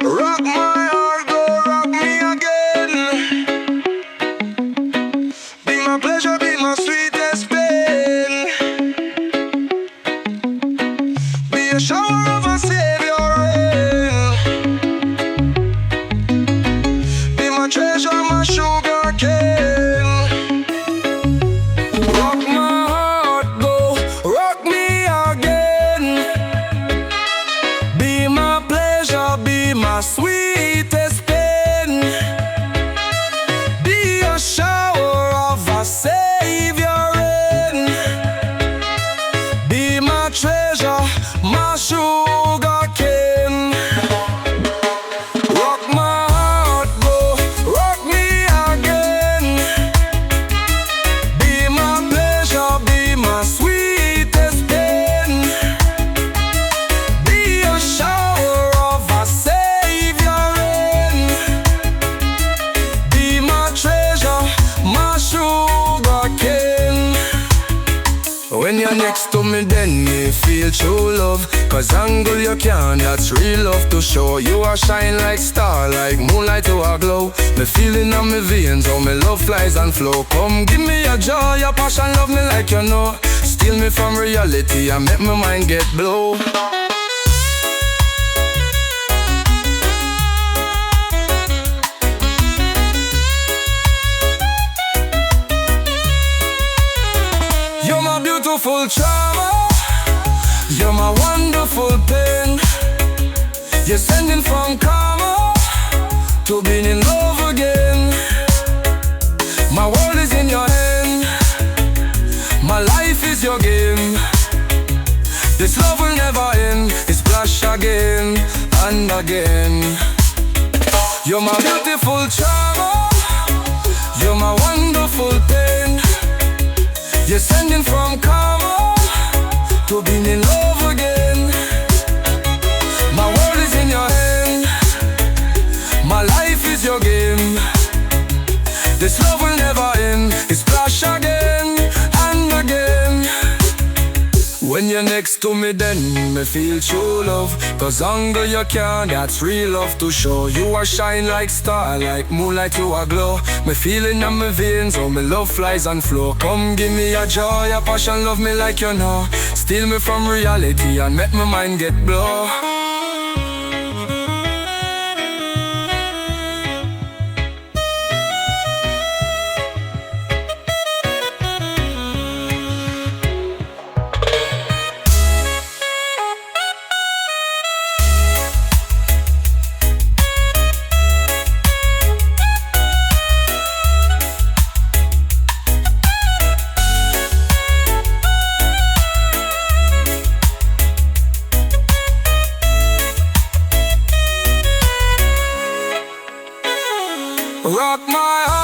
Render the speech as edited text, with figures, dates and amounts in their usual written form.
Rock my heart, go rock me again. Be my pleasure, be my sweetest pain. Be a shower of a savior rain. Be my treasure, my sugar cane. Rock my heart, go rock me again. Be my pleasure, be my sweetest pain. Be a shower of a savior rain. Be my treasure, my sugar cane. Rock my heart, go rock me again. Be my pleasure, be my sweetest pain. Be a shower of a savior rain. Be my treasure, my sugar cane. When you're next to me, then me feel true love. Cause angle you can, that's real love to show. You are shine like star, like moonlight to a glow. Me feeling on me veins, how me love flies and flow. Come give me your joy, your passion, love me like you know. Steal me from reality and make my mind get blow. You're my beautiful charmer. You're my wonderful pain. You're sending from karma to being in love again. My world is in your hand. My life is your game. This love will never end. It's splash again and again. You're my beautiful charmer. You're my wonderful pain. You're sending from karma to being in love again. My world is in your hand. My life is your game. This love will never end. It's splash again and again. When you're next to me, then me feel true love. Cause hunger you can, that's real love to show. You are shine like star, like moonlight you are glow. Me feeling on my veins, how me love flies and flow. Come give me your joy, your passion, love me like you know. Steal me from reality and make my mind get blow. Rock my heart.